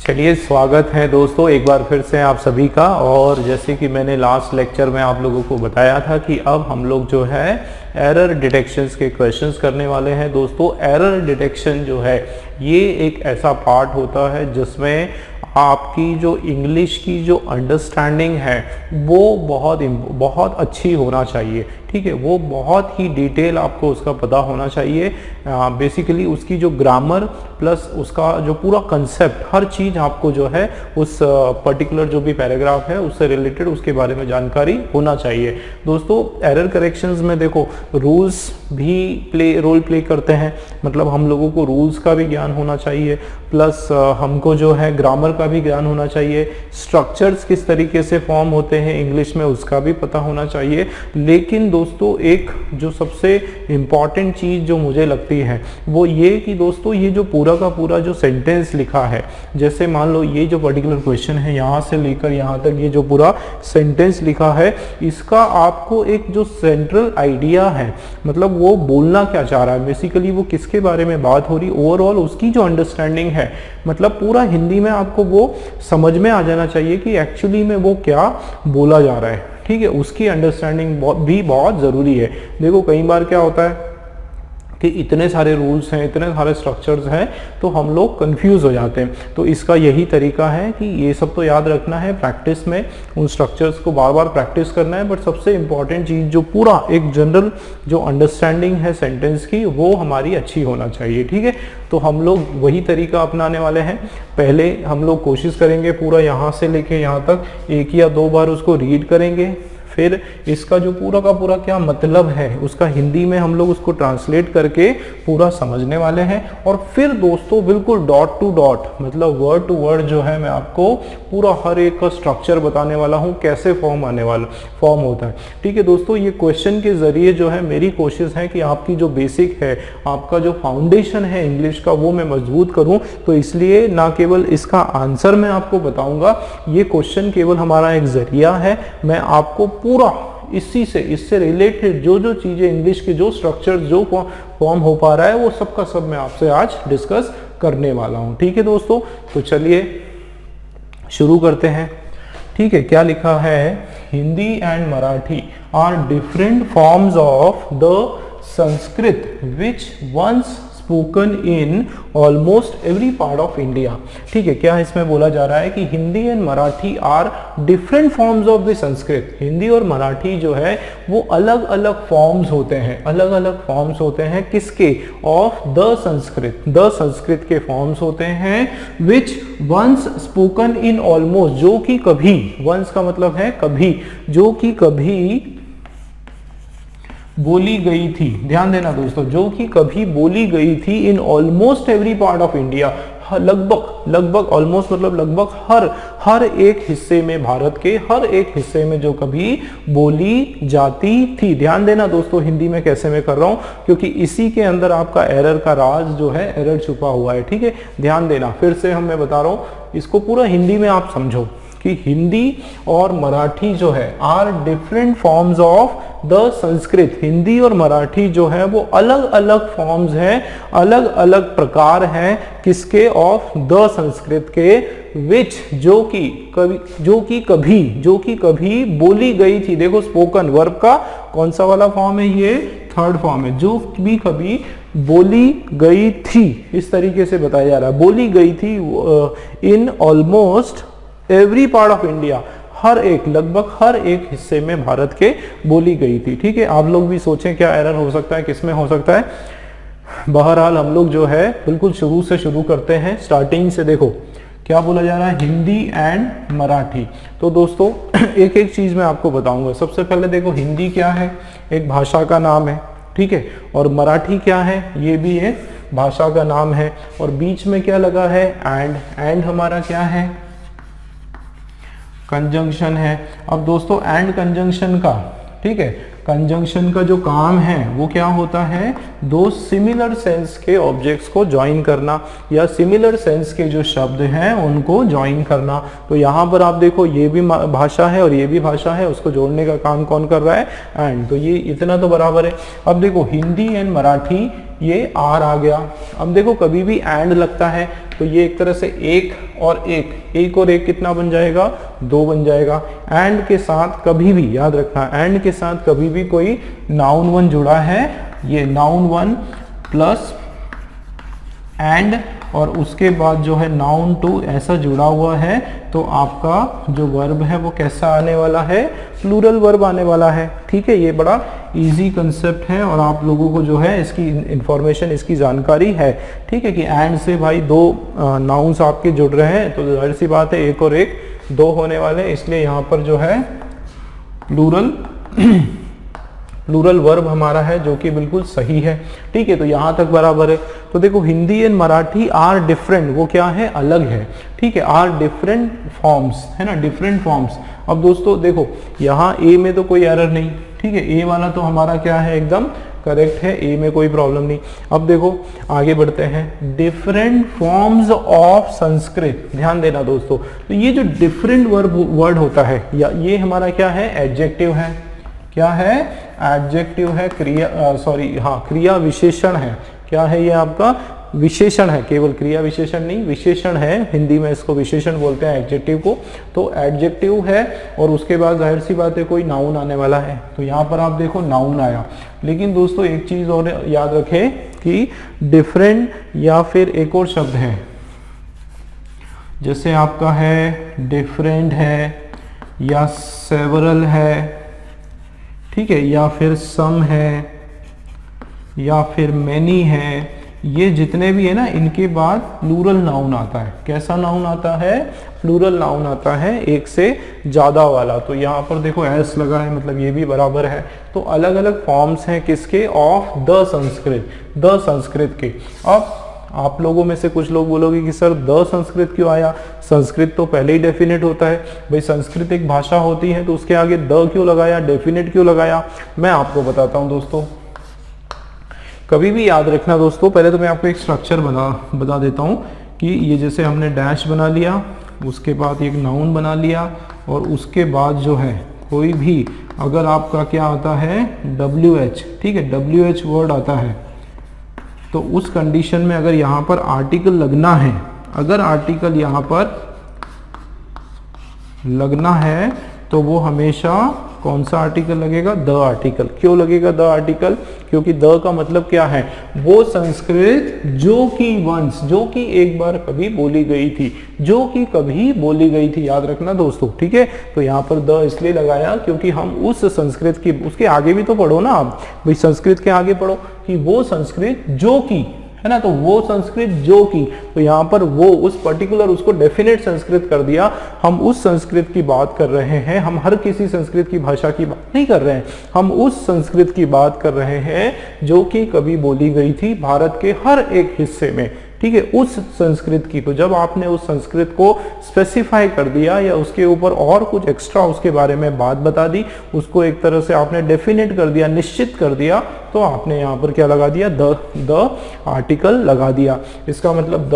चलिए, स्वागत है दोस्तों एक बार फिर से आप सभी का। और जैसे कि मैंने लास्ट लेक्चर में आप लोगों को बताया था कि अब हम लोग जो है एरर डिटेक्शंस के क्वेश्चंस करने वाले हैं। दोस्तों, एरर डिटेक्शन जो है ये एक ऐसा पार्ट होता है जिसमें आपकी जो इंग्लिश की जो अंडरस्टैंडिंग है वो बहुत अच्छी होना चाहिए। ठीक है, वो बहुत ही डिटेल आपको उसका पता होना चाहिए। बेसिकली उसकी जो ग्रामर प्लस उसका जो पूरा कंसेप्ट, हर चीज़ आपको जो है उस पर्टिकुलर जो भी पैराग्राफ है उससे रिलेटेड उसके बारे में जानकारी होना चाहिए। दोस्तों, एरर करेक्शंस में देखो रूल्स भी रोल प्ले करते हैं। मतलब हम लोगों को रूल्स का भी ज्ञान होना चाहिए, प्लस हमको जो है ग्रामर का भी ज्ञान होना चाहिए, स्ट्रक्चर्स किस तरीके से फॉर्म होते हैं इंग्लिश में उसका भी पता होना चाहिए। लेकिन दोस्तों, एक जो सबसे इम्पॉर्टेंट चीज़ जो मुझे लगती है वो ये कि दोस्तों ये जो पूरा का पूरा जो सेंटेंस लिखा है, जैसे मान लो ये जो पर्टिकुलर क्वेश्चन है यहाँ से लेकर यहाँ तक ये जो पूरा सेंटेंस लिखा है, इसका आपको एक जो सेंट्रल आइडिया है, मतलब वो बोलना क्या चाह रहा है, बेसिकली वो किसके बारे में बात हो रही, ओवरऑल उसकी जो अंडरस्टैंडिंग है, मतलब पूरा हिंदी में आपको वो समझ में आ जाना चाहिए कि एक्चुअली में वो क्या बोला जा रहा है। ठीक है, उसकी अंडरस्टैंडिंग भी बहुत ज़रूरी है। देखो कई बार क्या होता है कि इतने सारे रूल्स हैं, इतने सारे स्ट्रक्चर्स हैं, तो हम लोग कंफ्यूज हो जाते हैं। तो इसका यही तरीका है कि ये सब तो याद रखना है, प्रैक्टिस में उन स्ट्रक्चर्स को बार बार प्रैक्टिस करना है। बट सबसे इम्पॉर्टेंट चीज़ जो पूरा एक जनरल जो अंडरस्टैंडिंग है सेंटेंस की, वो हमारी अच्छी होना चाहिए। ठीक है, तो हम लोग वही तरीका अपनाने वाले हैं। पहले हम लोग कोशिश करेंगे पूरा यहाँ से लेके यहाँ तक एक या दो बार उसको रीड करेंगे, फिर इसका जो पूरा का पूरा क्या मतलब है उसका हिंदी में हम लोग उसको ट्रांसलेट करके पूरा समझने वाले हैं। और फिर दोस्तों बिल्कुल डॉट टू डॉट, मतलब वर्ड टू वर्ड जो है मैं आपको पूरा हर एक का स्ट्रक्चर बताने वाला हूँ, कैसे फॉर्म होता है। ठीक है दोस्तों, ये क्वेश्चन के जरिए जो है मेरी कोशिश है कि आपकी जो बेसिक है, आपका जो फाउंडेशन है इंग्लिश का, वो मैं मजबूत करूँ। तो इसलिए ना केवल इसका आंसर मैं आपको बताऊंगा, ये क्वेश्चन केवल हमारा एक जरिया है। मैं आपको पूरा इससे रिलेटेड जो जो चीज़ें इंग्लिश के जो स्ट्रक्चर जो फॉर्म हो पा रहा है वो सब का सब मैं आपसे आज डिस्कस करने वाला हूँ। ठीक है दोस्तों, तो चलिए शुरू करते हैं। ठीक है, क्या लिखा है, Hindi and Marathi are different forms of the Sanskrit which once spoken in almost every part of India. ठीक है, क्या इसमें बोला जा रहा है कि Hindi and Marathi are different forms of the Sanskrit. Hindi और मराठी जो है वो अलग अलग फॉर्म्स होते हैं, अलग अलग फॉर्म्स होते हैं किसके, of the Sanskrit, the Sanskrit के फॉर्म्स होते हैं, विच वंस स्पोकन इन ऑलमोस्ट, जो कि कभी, वंस का मतलब है कभी, जो कि कभी बोली गई थी। ध्यान देना दोस्तों, जो कि कभी बोली गई थी इन almost every part of India, लगभग ऑलमोस्ट मतलब लगभग हर एक हिस्से में, भारत के हर एक हिस्से में जो कभी बोली जाती थी। ध्यान देना दोस्तों, हिंदी में कैसे मैं कर रहा हूं, क्योंकि इसी के अंदर आपका एरर का राज जो है, एरर छुपा हुआ है। ठीक है, ध्यान देना, फिर से मैं बता रहा हूं, इसको पूरा हिंदी में आप समझो कि हिंदी और मराठी जो है are different forms of the Sanskrit. Hindi और मराठी जो है वो अलग अलग फॉर्म्स हैं, अलग अलग प्रकार हैं किसके, ऑफ द संस्कृत के, विच जो कि कभी बोली गई थी। देखो स्पोकन वर्ब का कौन सा वाला फॉर्म है, ये थर्ड फॉर्म है, जो भी कभी बोली गई थी, इस तरीके से बताया जा रहा है, बोली गई थी इन almost every part of India, लगभग हर एक हिस्से में भारत के बोली गई थी। ठीक है, आप लोग भी सोचें क्या एरर हो सकता है, किसमें हो सकता है। बहरहाल हम लोग जो है बिल्कुल शुरू से शुरू करते हैं, स्टार्टिंग से। देखो क्या बोला जा रहा है, हिंदी एंड मराठी। तो दोस्तों एक एक चीज मैं आपको बताऊंगा। सबसे पहले देखो, हिंदी क्या है, एक भाषा का नाम है। ठीक है, और मराठी क्या है, ये भी एक भाषा का नाम है। और बीच में क्या लगा है, एंड हमारा क्या है, कंजंक्शन है। अब दोस्तों एंड कंजंक्शन का, ठीक है, कंजंक्शन का जो काम है वो क्या होता है, दो सिमिलर सेंस के ऑब्जेक्ट्स को ज्वाइन करना, या सिमिलर सेंस के जो शब्द हैं उनको ज्वाइन करना। तो यहाँ पर आप देखो ये भी भाषा है और ये भी भाषा है, उसको जोड़ने का काम कौन कर रहा है, एंड। तो ये इतना तो बराबर है। अब देखो हिंदी एंड मराठी, ये आर आ गया। अब देखो कभी भी एंड लगता है तो ये एक तरह से एक और एक कितना बन जाएगा, 2 बन जाएगा। एंड के साथ कभी भी याद रखना, एंड के साथ कभी भी कोई नाउन वन जुड़ा है, ये नाउन वन प्लस एंड और उसके बाद जो है नाउन टू ऐसा जुड़ा हुआ है, तो आपका जो वर्ब है वो कैसा आने वाला है, प्लूरल वर्ब आने वाला है। ठीक है, ये बड़ा इजी कंसेप्ट है और आप लोगों को जो है इसकी इंफॉर्मेशन, इसकी जानकारी है। ठीक है कि एंड से भाई 2 नाउन्स आपके जुड़ रहे हैं, तो जाहिर सी बात है एक और एक 2 होने वाले, इसलिए यहाँ पर जो है प्लूरल वर्ब हमारा है, जो कि बिल्कुल सही है। ठीक है, तो यहाँ तक बराबर है। तो देखो Hindi and Marathi are different, वो क्या है, अलग है। ठीक है, आर डिफरेंट फॉर्म्स, है ना, डिफरेंट फॉर्म्स। अब दोस्तों देखो यहाँ ए में तो कोई एरर नहीं, ठीक है, ए वाला तो हमारा क्या है, एकदम करेक्ट है, ए में कोई प्रॉब्लम नहीं। अब देखो आगे बढ़ते हैं, डिफरेंट फॉर्म्स ऑफ संस्कृत। ध्यान देना दोस्तों, तो ये जो डिफरेंट वर्ड होता है, या ये हमारा क्या है, एडजेक्टिव है। क्या है, एडजेक्टिव है, क्रिया विशेषण है। क्या है ये आपका, विशेषण है, केवल क्रिया विशेषण नहीं, विशेषण है, हिंदी में इसको विशेषण बोलते हैं एडजेक्टिव को। तो एडजेक्टिव है और उसके बाद जाहिर सी बात है कोई नाउन आने वाला है, तो यहाँ पर आप देखो नाउन आया। लेकिन दोस्तों एक चीज और याद रखें कि डिफरेंट या फिर एक और शब्द है, जैसे आपका है डिफरेंट है या सेवरल है, ठीक है, या फिर सम है या फिर मैनी है, ये जितने भी है ना, इनके बाद प्लूरल नाउन आता है। कैसा नाउन आता है, प्लूरल नाउन आता है, एक से ज्यादा वाला। तो यहाँ पर देखो एस लगा है, मतलब ये भी बराबर है। तो अलग अलग फॉर्म्स हैं किसके, ऑफ द संस्कृत के। अब आप लोगों में से कुछ लोग बोलोगे कि सर द संस्कृत क्यों आया, संस्कृत तो पहले ही डेफिनेट होता है। भाई संस्कृत एक भाषा होती है, तो उसके आगे द क्यों लगाया, डेफिनेट क्यों लगाया। मैं आपको बताता हूं दोस्तों, कभी भी याद रखना दोस्तों, पहले तो मैं आपको एक स्ट्रक्चर बता देता हूं कि ये जैसे हमने डैश बना लिया, उसके बाद एक नाउन बना लिया, और उसके बाद जो है कोई भी अगर आपका क्या आता है, WH, ठीक है, WH वर्ड आता है, तो उस कंडीशन में अगर यहाँ पर आर्टिकल लगना है, अगर आर्टिकल यहाँ पर लगना है, तो वो हमेशा कौन सा आर्टिकल लगेगा, द आर्टिकल। क्यों लगेगा द आर्टिकल, क्योंकि द का मतलब क्या है, वो संस्कृत जो कि वंस, जो कि एक बार कभी बोली गई थी, जो कि कभी बोली गई थी, याद रखना दोस्तों। ठीक है, तो यहाँ पर द इसलिए लगाया क्योंकि हम उस संस्कृत की, उसके आगे भी तो पढ़ो ना आप, भाई संस्कृत के आगे पढ़ो कि वो संस्कृत जो कि, है ना, तो वो संस्कृत जो की, तो यहाँ पर वो उस पर्टिकुलर उसको डेफिनेट संस्कृत कर दिया। हम उस संस्कृत की बात कर रहे हैं, हम हर किसी संस्कृत की भाषा की बात नहीं कर रहे हैं, हम उस संस्कृत की बात कर रहे हैं जो कि कभी बोली गई थी भारत के हर एक हिस्से में। ठीक है, उस संस्कृत की। तो जब आपने उस संस्कृत को स्पेसिफाई कर दिया या उसके ऊपर और कुछ एक्स्ट्रा उसके बारे में बात बता दी, उसको एक तरह से आपने डेफिनेट कर दिया, निश्चित कर दिया, तो आपने यहाँ पर क्या लगा दिया, द आर्टिकल लगा दिया। इसका मतलब द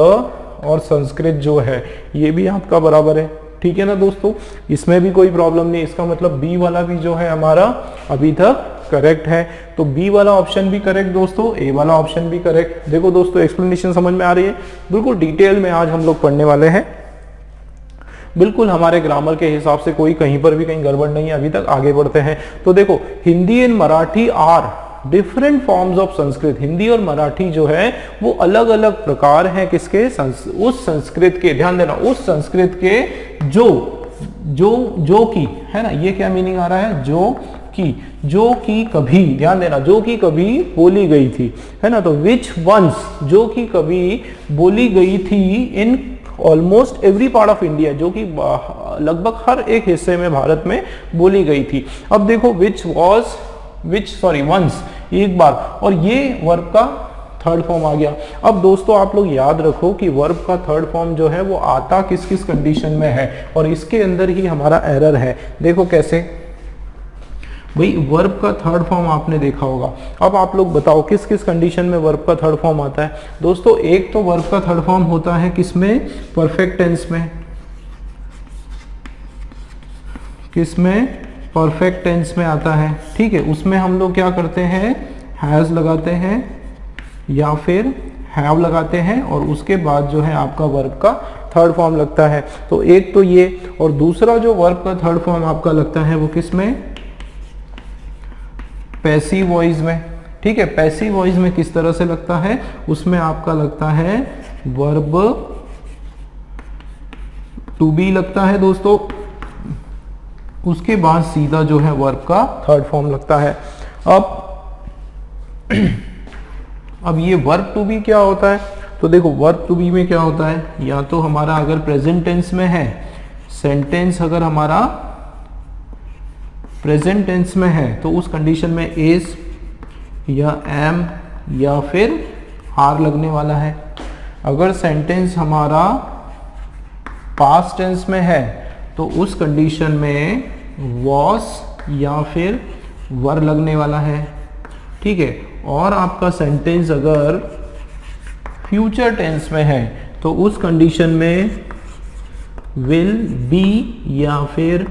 और संस्कृत जो है ये भी आपका बराबर है। ठीक है ना दोस्तों, इसमें भी कोई प्रॉब्लम नहीं। इसका मतलब बी वाला भी जो है हमारा अभी तक करेक्ट है। तो बी वाला ऑप्शन भी करेक्ट दोस्तों, ए वाला ऑप्शन भी करेक्ट। देखो दोस्तों एक्सप्लेनेशन समझ में आ रही है, बिल्कुल डिटेल में आज हम लोग पढ़ने वाले हैं। बिल्कुल हमारे ग्रामर के हिसाब से कोई कहीं पर भी कहीं गड़बड़ नहीं है अभी तक। आगे बढ़ते हैं। तो देखो Hindi and Marathi are different forms of Sanskrit. Hindi और मराठी जो है वो अलग अलग प्रकार हैं किसके, उस संस्कृत के। ध्यान देना, उस संस्कृत के जो की, है ना, ये क्या मीनिंग आ रहा है, जो कि कभी, ध्यान देना, जो कि कभी बोली गई थी, है ना। तो विच वंस, जो कि कभी बोली गई थी इन almost every part of India, जो कि लगभग हर एक हिस्से में भारत में बोली गई थी। अब देखो वंस एक बार, और ये वर्ब का थर्ड फॉर्म आ गया। अब दोस्तों आप लोग याद रखो कि वर्ब का थर्ड फॉर्म जो है वो आता किस किस कंडीशन में है, और इसके अंदर ही हमारा एरर है। देखो कैसे, भाई वर्ब का थर्ड फॉर्म आपने देखा होगा। अब आप लोग बताओ किस किस कंडीशन में वर्ब का थर्ड फॉर्म आता है। दोस्तों एक तो वर्ब का थर्ड फॉर्म होता है किसमें, परफेक्ट टेंस में। किसमें, परफेक्ट टेंस में आता है। ठीक है, उसमें हम लोग क्या करते हैं, हैज लगाते हैं या फिर हैव लगाते हैं और उसके बाद जो है आपका वर्ब का थर्ड फॉर्म लगता है। तो एक तो ये, और दूसरा जो वर्ब का थर्ड फॉर्म आपका लगता है वो किस में, पैसिव वॉइस में। ठीक है, पैसिव वॉइस में किस तरह से लगता है, उसमें आपका लगता है वर्ब टू बी लगता है दोस्तों, उसके बाद सीधा जो है वर्ब का थर्ड फॉर्म लगता है। अब ये वर्ब टू बी क्या होता है, तो देखो वर्ब टू बी में क्या होता है, या तो हमारा अगर प्रेजेंट टेंस में है, सेंटेंस अगर हमारा प्रेजेंट टेंस में है तो उस कंडीशन में इज या एम या फिर आर लगने वाला है। अगर सेंटेंस हमारा पास्ट टेंस में है तो उस कंडीशन में वॉस या फिर वर लगने वाला है। ठीक है, और आपका सेंटेंस अगर फ्यूचर टेंस में है तो उस कंडीशन में विल बी या फिर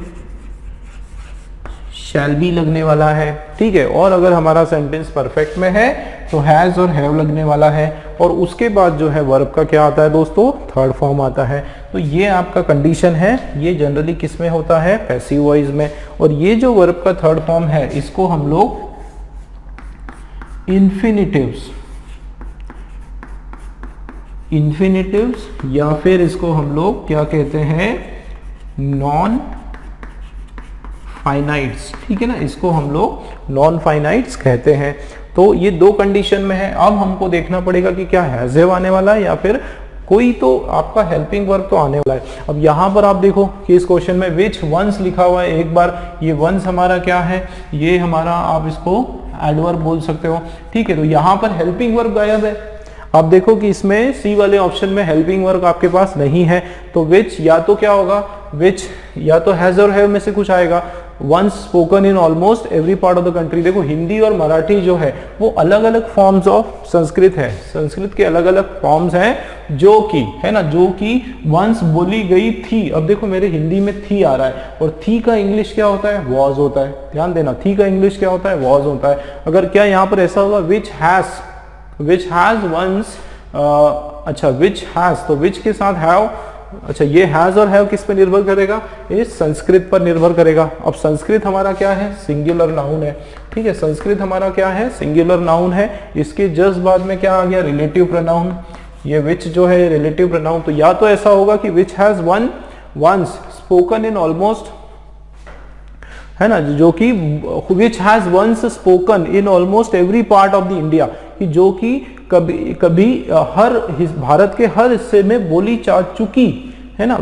शैल बी लगने वाला है। ठीक है, और अगर हमारा सेंटेंस परफेक्ट में है तो हैज और हैव लगने वाला है, और उसके बाद जो है वर्ब का क्या आता है दोस्तों, थर्ड फॉर्म आता है। तो ये आपका कंडीशन है, ये जनरली किस में होता है, पैसिव वॉइस में। और ये जो वर्ब का थर्ड फॉर्म है इसको हम लोग इन्फिनिटिव्स या फिर इसको हम लोग क्या कहते हैं, नॉन फाइनाइट्स। ठीक है ना, इसको हम लोग नॉन फाइनाइट्स कहते हैं। तो ये दो कंडीशन में है। अब हमको देखना पड़ेगा कि क्या हैज हैव आने वाला है या फिर कोई तो आपका हेल्पिंग वर्ब तो आने वाला है। अब यहाँ पर आप देखो कि इस क्वेश्चन में विच वंस लिखा हुआ है। एक बार ये वंस हमारा क्या है, ये हमारा आप इसको एडवर्ब बोल सकते हो। ठीक है, तो यहाँ पर हेल्पिंग वर्ब गायब है। आप देखो कि इसमें सी वाले ऑप्शन में हेल्पिंग वर्ब आपके पास नहीं है, तो विच या तो क्या होगा, विच या तो हैज और हैव में से कुछ आएगा। Once spoken in almost every part of the country. देखो हिंदी और मराठी जो है वो अलग अलग फॉर्म्स ऑफ संस्कृत है, संस्कृत के अलग अलग फॉर्म्स हैं जो कि है ना, जो कि वंस बोली गई थी। अब देखो मेरे हिंदी में थी आ रहा है, और थी का इंग्लिश क्या होता है, वॉज होता है। ध्यान देना, थी का इंग्लिश क्या होता है, वॉज होता है। अगर क्या यहाँ पर ऐसा होगा विच हैज वंस, अच्छा विच हैज, तो विच के साथ हैव, अच्छा ये हैज और हैव किस पे निर्भर करेगा, इस संस्कृत पर निर्भर करेगा। अब संस्कृत हमारा क्या है, सिंगुलर नाउन है। ठीक है, संस्कृत हमारा क्या है, सिंगुलर नाउन है। इसके जस्ट बाद में क्या आ गया, रिलेटिव प्रोनाउन। ये विच जो है रिलेटिव प्रोनाउन, तो या तो ऐसा होगा कि which has once spoken in almost, है ना, जो कि which has once spoken in almost every part of the India, कि जो कि कभी हर भारत के हर हिस्से में बोली जा चुकी है ना,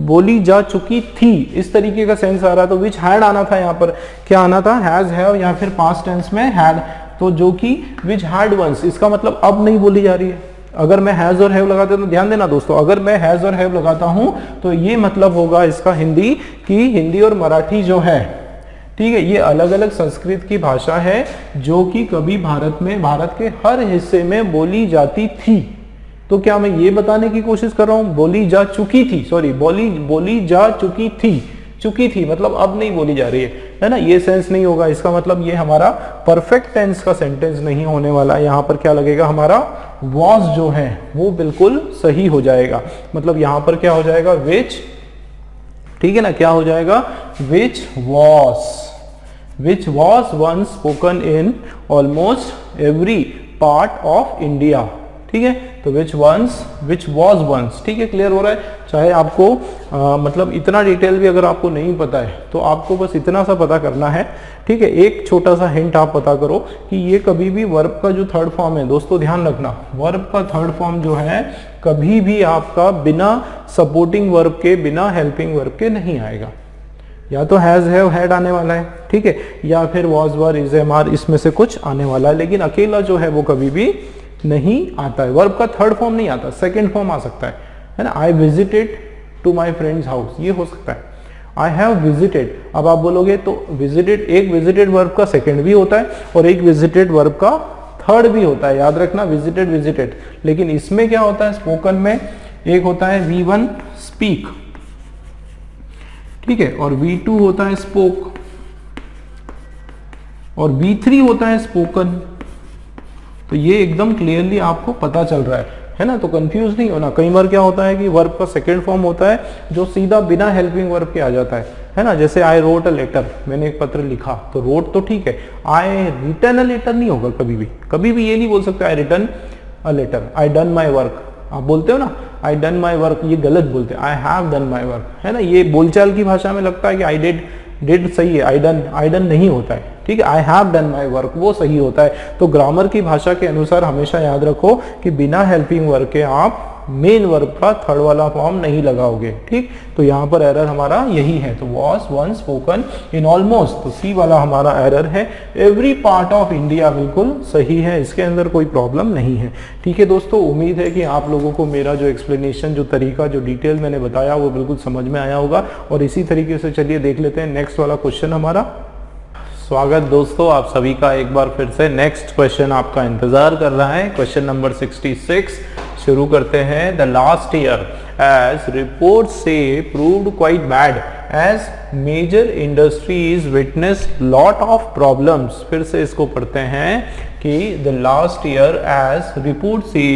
बोली जा चुकी थी, इस तरीके का सेंस आ रहा। तो विच हैड आना था, यहाँ पर क्या आना था, हैज हैव या फिर पास्ट टेंस में हैड। तो जो कि विच हैड वंस, इसका मतलब अब नहीं बोली जा रही है। अगर मैं हैज और हैव लगाता हूं तो ध्यान देना दोस्तों, अगर मैं हैज और हैव लगाता हूं तो ये मतलब होगा इसका हिंदी, कि हिंदी और मराठी जो है, ठीक है, ये अलग अलग संस्कृत की भाषा है जो कि कभी भारत के हर हिस्से में बोली जाती थी। तो क्या मैं ये बताने की कोशिश कर रहा हूं, बोली जा चुकी थी, सॉरी बोली जा चुकी थी मतलब अब नहीं बोली जा रही है ना, ये सेंस नहीं होगा। इसका मतलब ये हमारा परफेक्ट टेंस का सेंटेंस नहीं होने वाला है। यहाँ पर क्या लगेगा, हमारा वॉज जो है वो बिल्कुल सही हो जाएगा। मतलब यहाँ पर क्या हो जाएगा, विच, ठीक है ना, क्या हो जाएगा, which was once spoken in almost every part of India. ठीक है, तो विच वॉज वंस, ठीक है, क्लियर हो रहा है। चाहे आपको मतलब इतना डिटेल भी अगर आपको नहीं पता है तो आपको बस इतना सा पता करना है। ठीक है, एक छोटा सा हिंट आप पता करो कि ये कभी भी वर्ब का जो थर्ड फॉर्म है, दोस्तों ध्यान रखना, वर्ब का थर्ड फॉर्म जो है कभी भी आपका बिना सपोर्टिंग वर्ब के, बिना हेल्पिंग वर्ब के नहीं आएगा। या तो हैज हैव हैड आने वाला है, ठीक है, या फिर was were is am are, इसमें से कुछ आने वाला है, लेकिन अकेला जो है वो कभी भी नहीं आता है। वर्ब का थर्ड फॉर्म नहीं आता, सेकंड फॉर्म आ सकता है ना। I visited to my friends house, ये हो सकता है। आई हैव विजिटेड, अब आप बोलोगे तो विजिटेड, एक विजिटेड वर्ब का सेकंड भी होता है और एक विजिटेड वर्ब का थर्ड भी होता है, याद रखना, विजिटेड। लेकिन इसमें क्या होता है, स्पोकन में एक होता है V1 स्पीक, ठीक है, और V2 होता है स्पोक, और V3 होता है स्पोकन। तो ये एकदम क्लियरली आपको पता चल रहा है ना। तो कंफ्यूज नहीं होना। कई बार क्या होता है कि वर्ब का सेकंड फॉर्म होता है जो सीधा बिना हेल्पिंग वर्ब के आ जाता है ना। जैसे आई रोट अ लेटर, मैंने एक पत्र लिखा, तो रोट तो ठीक है, आई रिटन अ लेटर नहीं होगा कभी भी ये नहीं बोल सकते I written a letter. I done my work, आप बोलते हो ना आई डन माई वर्क, ये गलत बोलते हैं, I have done my work, है ना। ये बोलचाल की भाषा में लगता है कि आई डिड सही है, आई डन नहीं होता है, ठीक है। I have done my work वो सही होता है। तो ग्रामर की भाषा के अनुसार हमेशा याद रखो कि बिना हेल्पिंग वर्ब के आप मेन वर्ब का थर्ड वाला फॉर्म नहीं लगाओगे, ठीक। तो यहाँ पर एरर हमारा यही है। तो was once spoken in almost, तो सी वाला हमारा एरर है। एवरी पार्ट ऑफ इंडिया बिल्कुल सही है, इसके अंदर कोई प्रॉब्लम नहीं है, ठीक है दोस्तों। उम्मीद है कि आप लोगों को मेरा जो एक्सप्लेनेशन, जो तरीका, जो डिटेल मैंने बताया वो बिल्कुल समझ में आया होगा। और इसी तरीके से चलिए देख लेते हैं नेक्स्ट वाला क्वेश्चन हमारा। स्वागत दोस्तों आप सभी का एक बार फिर से। नेक्स्ट क्वेश्चन आपका इंतजार कर रहा है, क्वेश्चन नंबर 66 शुरू करते हैं। The last year as report से proved quite bad as major industries witness lot of problems. फिर से इसको पढ़ते हैं कि the last year as report से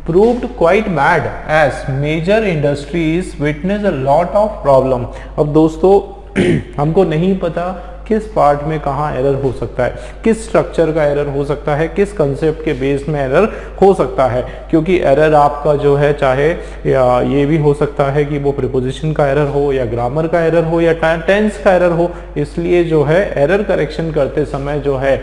proved quite bad as major industries witness a lot of problem। अब दोस्तों हमको नहीं पता किस पार्ट में कहाँ एरर हो सकता है, किस स्ट्रक्चर का एरर हो सकता है, किस कंसेप्ट के बेस में एरर हो सकता है। क्योंकि एरर आपका जो है चाहे या ये भी हो सकता है कि वो प्रीपोजिशन का एरर हो या ग्रामर का एरर हो या टेंस का एरर हो। इसलिए जो है एरर करेक्शन करते समय जो है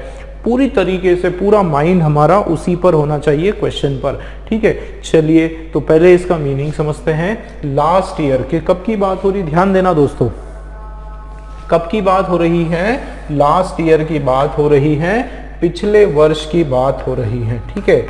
पूरी तरीके से पूरा माइंड हमारा उसी पर होना चाहिए, क्वेश्चन पर, ठीक है। चलिए तो पहले इसका मीनिंग समझते हैं। लास्ट ईयर के कब की बात हो रही, ध्यान देना दोस्तों, कब की बात हो रही है, लास्ट ईयर की बात हो रही है, पिछले वर्ष की बात हो रही है, ठीक है।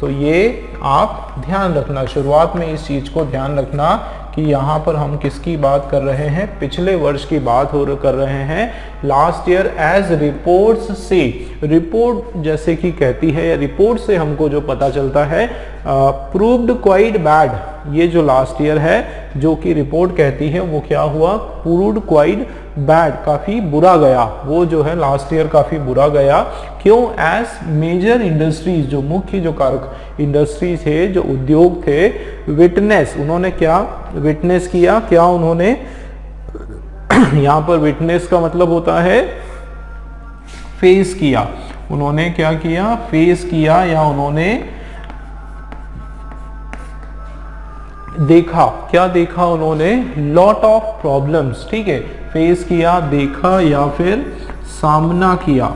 तो ये आप ध्यान रखना, शुरुआत में इस चीज को ध्यान रखना कि यहाँ पर हम किसकी बात कर रहे हैं, पिछले वर्ष की बात कर रहे हैं। लास्ट ईयर एज रिपोर्ट्स से, रिपोर्ट जैसे कि कहती है, रिपोर्ट से हमको जो पता चलता है प्रूव्ड क्वाइट बैड, ये जो लास्ट ईयर है जो कि रिपोर्ट कहती है वो क्या हुआ, प्रूव्ड क्वाइट बैड, काफी बुरा गया, वो जो है लास्ट ईयर काफी बुरा गया। क्यों, एज मेजर इंडस्ट्रीज, जो मुख्य जो कारक इंडस्ट्रीज थे, जो उद्योग थे, विटनेस, उन्होंने क्या विटनेस किया, क्या उन्होंने यहाँ पर विटनेस का मतलब होता है फेस किया, उन्होंने क्या किया, फेस किया, या उन्होंने देखा, क्या देखा उन्होंने, लॉट ऑफ प्रॉब्लम्स, ठीक है। फेस किया, देखा या फिर सामना किया,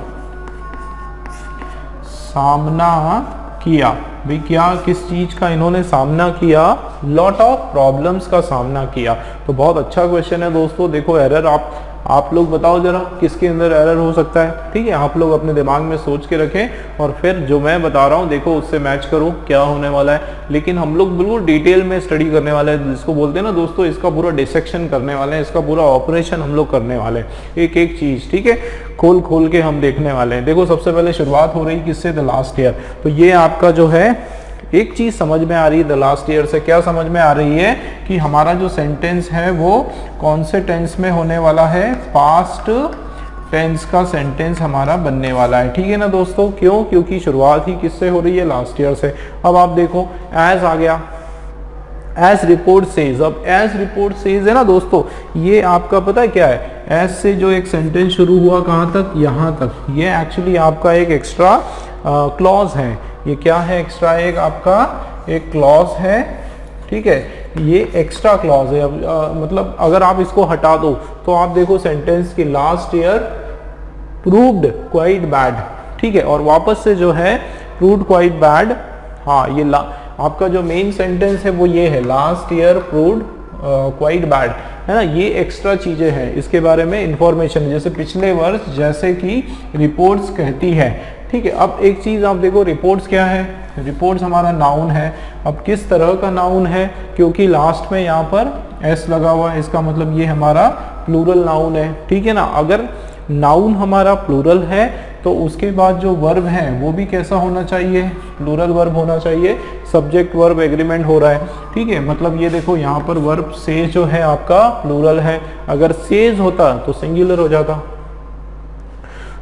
सामना किया भाई, क्या किस चीज का इन्होंने सामना किया, लॉट ऑफ प्रॉब्लम्स का सामना किया। तो बहुत अच्छा क्वेश्चन है दोस्तों। देखो एरर आप लोग बताओ जरा किसके अंदर एरर हो सकता है, ठीक है। आप लोग अपने दिमाग में सोच के रखें और फिर जो मैं बता रहा हूँ देखो उससे मैच करो क्या होने वाला है। लेकिन हम लोग बिल्कुल डिटेल में स्टडी करने वाले हैं, जिसको बोलते हैं ना दोस्तों, इसका पूरा डिसेक्शन करने वाले हैं, इसका पूरा ऑपरेशन हम लोग करने वाले हैं, एक एक चीज, ठीक है, खोल के हम देखने वाले हैं। देखो सबसे पहले शुरुआत हो रही किससे, द लास्ट ईयर। तो ये आपका जो है एक चीज समझ में आ रही है द लास्ट ईयर से, क्या समझ में आ रही है कि हमारा जो सेंटेंस है वो कौन से टेंस में होने वाला है, पास्ट टेंस का सेंटेंस हमारा बनने वाला है, ठीक है ना दोस्तों। क्यों, क्योंकि शुरुआत ही किससे हो रही है, लास्ट ईयर से। अब आप देखो एज आ गया, एज रिपोर्ट सेज। अब एज रिपोर्ट सेज है ना दोस्तों, ये आपका पता है क्या है, एज से जो एक सेंटेंस शुरू हुआ कहाँ तक, यहाँ तक, ये एक्चुअली आपका एक एक्स्ट्रा क्लॉज है। ये क्या है, एक्स्ट्रा एक आपका एक क्लॉज है, ठीक है, ये एक्स्ट्रा क्लॉज है। अब मतलब अगर आप इसको हटा दो तो आप देखो सेंटेंस की last year proved quite bad, ठीक है, और वापस से जो है प्रूव्ड क्वाइट बैड, हाँ ये आपका जो मेन सेंटेंस है वो ये है, last year proved quite bad, है ना। ये एक्स्ट्रा चीजें हैं, इसके बारे में इंफॉर्मेशन, जैसे पिछले वर्ष जैसे कि रिपोर्ट्स कहती है, ठीक है। अब एक चीज आप देखो, रिपोर्ट्स क्या है, रिपोर्ट्स हमारा नाउन है। अब किस तरह का नाउन है, क्योंकि लास्ट में यहाँ पर एस लगा हुआ है, इसका मतलब ये हमारा प्लूरल नाउन है, ठीक है ना। अगर नाउन हमारा प्लूरल है तो उसके बाद जो वर्ब है वो भी कैसा होना चाहिए, प्लूरल वर्ब होना चाहिए, सब्जेक्ट वर्ब एग्रीमेंट हो रहा है, ठीक है। मतलब ये देखो यहाँ पर वर्ब से जो है आपका प्लूरल है, अगर सेज होता तो सिंगुलर हो जाता।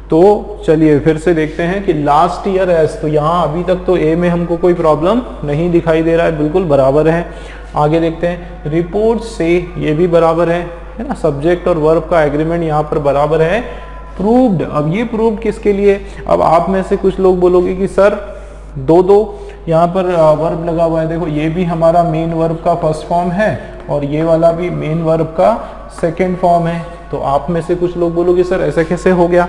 तो चलिए फिर से देखते हैं कि लास्ट ईयर एज, तो यहाँ अभी तक तो ए में हमको कोई प्रॉब्लम नहीं दिखाई दे रहा है, बिल्कुल बराबर है। आगे देखते हैं रिपोर्ट से, ये भी बराबर है ना, सब्जेक्ट और वर्ब का एग्रीमेंट यहाँ पर बराबर है। प्रूव्ड, अब ये प्रूव्ड किसके लिए, अब आप में से कुछ लोग बोलोगे कि सर दो यहाँ पर वर्ब लगा हुआ है, देखो ये भी हमारा मेन वर्ब का फर्स्ट फॉर्म है और ये वाला भी मेन वर्ब का सेकेंड फॉर्म है। तो आप में से कुछ लोग बोलोगे सर ऐसा कैसे हो गया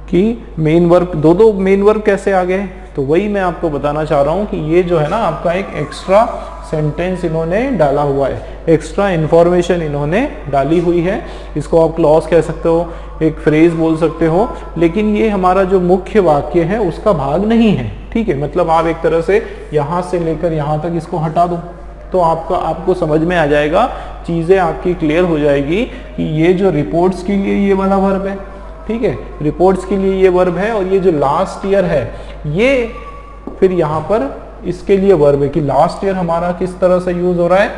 कि मेन वर्ब, दो मेन वर्ब कैसे आ गए, तो वही मैं आपको बताना चाह रहा हूँ कि ये जो है ना आपका एक एक्स्ट्रा सेंटेंस इन्होंने डाला हुआ है, एक्स्ट्रा इंफॉर्मेशन इन्होंने डाली हुई है। इसको आप क्लॉज कह सकते हो, एक फ्रेज बोल सकते हो, लेकिन ये हमारा जो मुख्य वाक्य है उसका भाग नहीं है। ठीक है, मतलब आप एक तरह से यहाँ से लेकर यहाँ तक इसको हटा दो तो आपको समझ में आ जाएगा, चीज़ें आपकी क्लियर हो जाएगी कि ये जो रिपोर्ट्स के लिए ये वाला वर्ब है, ठीक है, रिपोर्ट्स के लिए ये वर्ब है, और ये जो लास्ट ईयर है ये फिर यहाँ पर इसके लिए वर्ब है कि लास्ट ईयर हमारा किस तरह से यूज हो रहा है,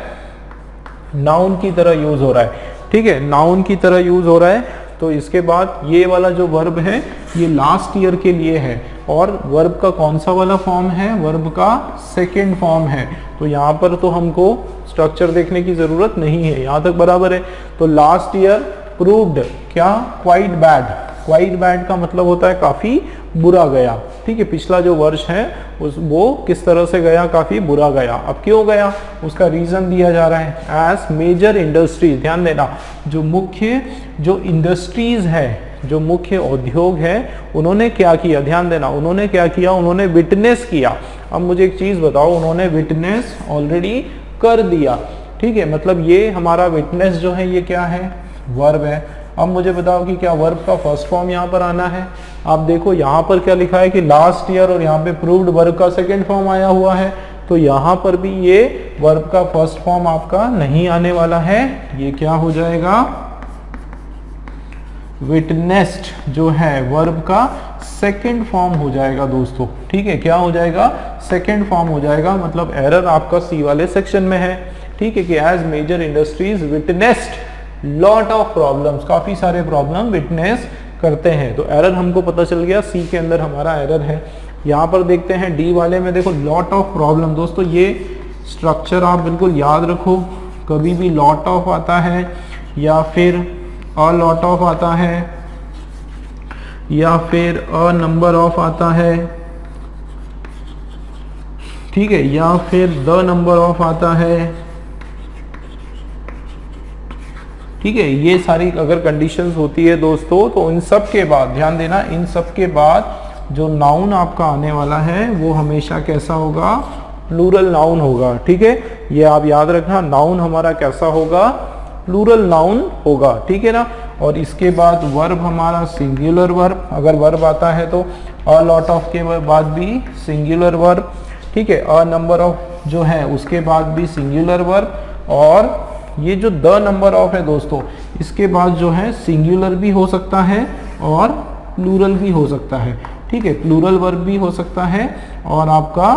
नाउन की तरह यूज हो रहा है। ठीक है, नाउन की तरह यूज हो रहा है। तो इसके बाद ये वाला जो वर्ब है ये लास्ट ईयर के लिए है, और वर्ब का कौन सा वाला फॉर्म है, वर्ब का सेकेंड फॉर्म है। तो यहाँ पर तो हमको स्ट्रक्चर देखने की जरूरत नहीं है, यहाँ तक बराबर है। तो लास्ट ईयर प्रूव्ड क्या, क्वाइट बैड। क्वाइट बैड का मतलब होता है काफी बुरा गया। ठीक है, पिछला जो वर्ष है वो किस तरह से गया, काफी बुरा गया। अब क्यों गया, उसका रीजन दिया जा रहा है। एज मेजर इंडस्ट्रीज, ध्यान देना, जो इंडस्ट्रीज है, जो मुख्य उद्योग है, उन्होंने क्या किया, ध्यान देना, उन्होंने क्या किया, उन्होंने विटनेस किया। अब मुझे एक चीज बताओ, उन्होंने विटनेस ऑलरेडी कर दिया। ठीक है, मतलब ये हमारा विटनेस जो है ये क्या है, वर्ब है। अब मुझे बताओ कि क्या वर्ब का फर्स्ट फॉर्म यहाँ पर आना है। आप देखो यहाँ पर क्या लिखा है कि लास्ट ईयर, और यहाँ पे प्रूव्ड वर्ब का सेकेंड फॉर्म आया हुआ है। तो यहाँ पर भी ये वर्ब का फर्स्ट फॉर्म आपका नहीं आने वाला है, ये क्या हो जाएगा, विटनेस्ड जो है वर्ब का सेकेंड फॉर्म हो जाएगा दोस्तों। ठीक है, क्या हो जाएगा, सेकेंड फॉर्म हो जाएगा। मतलब एरर आपका सी वाले सेक्शन में है। ठीक है, कि as major industries witnessed lot of problems, काफी सारे प्रॉब्लम विटनेस करते हैं। तो एरर हमको पता चल गया, सी के अंदर हमारा एरर है। यहाँ पर देखते हैं डी वाले में, देखो लॉट ऑफ प्रॉब्लम। दोस्तों ये स्ट्रक्चर आप बिल्कुल याद रखो, कभी भी लॉट ऑफ आता है या फिर अ लॉट ऑफ आता है या फिर अ नंबर ऑफ आता है, ठीक है, या फिर द नंबर ऑफ आता है। ठीक है, ये सारी अगर कंडीशंस होती है दोस्तों, तो इन सब के बाद ध्यान देना, इन सब के बाद जो नाउन आपका आने वाला है वो हमेशा कैसा होगा, प्लूरल नाउन होगा। ठीक है, ये आप याद रखना, नाउन हमारा कैसा होगा, प्लूरल नाउन होगा। ठीक है ना। और इसके बाद वर्ब हमारा सिंगुलर वर्ब, अगर वर्ब आता है तो अ लॉट ऑफ के बाद भी सिंगुलर वर्ब। ठीक है, अ नंबर ऑफ जो है उसके बाद भी सिंगुलर वर्ब, और ये जो द नंबर ऑफ है दोस्तों, इसके बाद जो है सिंगुलर भी हो सकता है और प्लूरल भी हो सकता है। ठीक है, प्लूरल वर्ब भी हो सकता है और आपका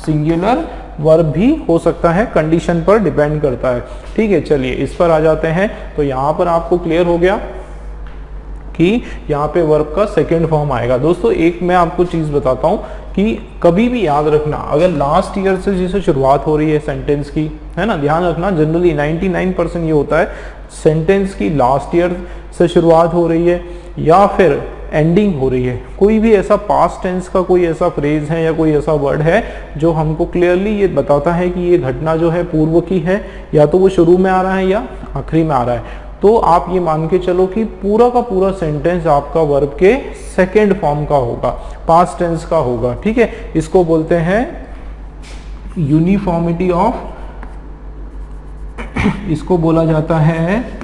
सिंगुलर वर्ब भी हो सकता है, कंडीशन पर डिपेंड करता है। ठीक है, चलिए इस पर आ जाते हैं। तो यहाँ पर आपको क्लियर हो गया कि यहाँ पे वर्ब का सेकेंड फॉर्म आएगा। दोस्तों एक मैं आपको चीज़ बताता हूँ कि कभी भी याद रखना, अगर लास्ट ईयर से जैसे शुरुआत हो रही है सेंटेंस की, है ना, ध्यान रखना, जनरली 99% ये होता है सेंटेंस की लास्ट ईयर से शुरुआत हो रही है या फिर एंडिंग हो रही है। कोई भी ऐसा पास्ट टेंस का कोई ऐसा फ्रेज है या कोई ऐसा वर्ड है जो हमको क्लियरली ये बताता है कि ये घटना जो है पूर्व की है, या तो वो शुरू में आ रहा है या आखिरी में आ रहा है, तो आप ये मान के चलो कि पूरा का पूरा सेंटेंस आपका वर्ब के सेकेंड फॉर्म का होगा, पास्ट टेंस का होगा। ठीक है, इसको बोलते हैं यूनिफॉर्मिटी ऑफ, इसको बोला जाता है,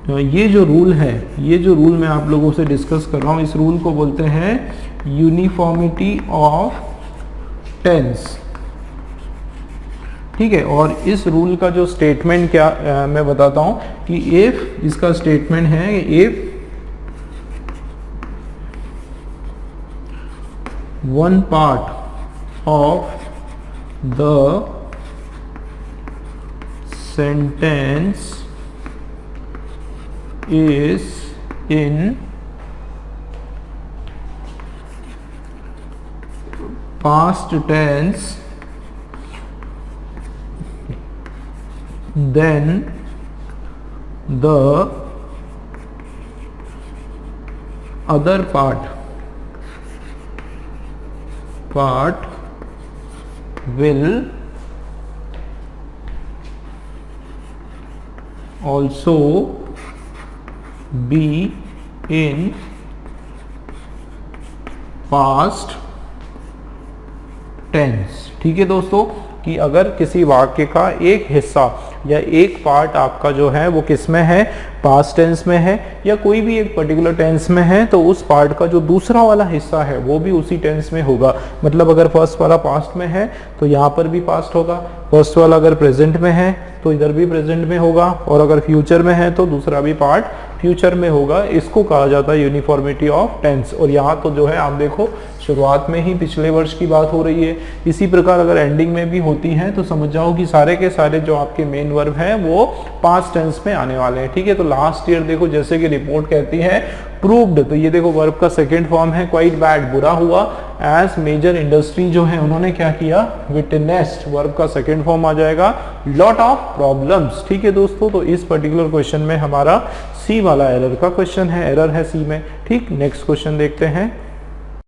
ये जो रूल है, ये जो रूल मैं आप लोगों से डिस्कस कर रहा हूँ, इस रूल को बोलते हैं यूनिफॉर्मिटी ऑफ टेंस। ठीक है, और इस रूल का जो स्टेटमेंट क्या मैं बताता हूँ कि इफ, इसका स्टेटमेंट है if one part of the sentence is in past tense, then the other part will also be in past tense. ठीक है दोस्तों, कि अगर किसी वाक्य का एक हिस्सा या एक पार्ट आपका जो है वो किस में है, पास्ट टेंस में है, या कोई भी एक पर्टिकुलर टेंस में है, तो उस पार्ट का जो दूसरा वाला हिस्सा है वो भी उसी टेंस में होगा। मतलब अगर फर्स्ट वाला पास्ट में है तो यहाँ पर भी पास्ट होगा, फर्स्ट वाला अगर प्रेजेंट में है तो इधर भी प्रेजेंट में होगा, और अगर फ्यूचर में है तो दूसरा भी पार्ट फ्यूचर में होगा। इसको कहा जाता है यूनिफॉर्मिटी ऑफ टेंस। और यहाँ तो जो है आप देखो शुरुआत में ही पिछले वर्ष की बात हो रही है, इसी प्रकार अगर एंडिंग में भी होती है तो समझ जाओ कि सारे के सारे जो आपके मेन वर्ब हैं वो पास्ट टेंस में आने वाले हैं। ठीक है, तो लास्ट ईयर देखो जैसे कि रिपोर्ट कहती है प्रूव्ड, तो ये देखो वर्ब का सेकंड फॉर्म है क्वाइट बैड, बुरा हुआ। एज मेजर इंडस्ट्री जो है उन्होंने क्या किया, विटनेस्ड, वर्ब का सेकंड फॉर्म आ जाएगा लॉट ऑफ प्रॉब्लम्स। ठीक है दोस्तों, तो इस पर्टिकुलर क्वेश्चन में हमारा सी वाला एरर का क्वेश्चन है, एरर है सी में। ठीक, नेक्स्ट क्वेश्चन देखते हैं।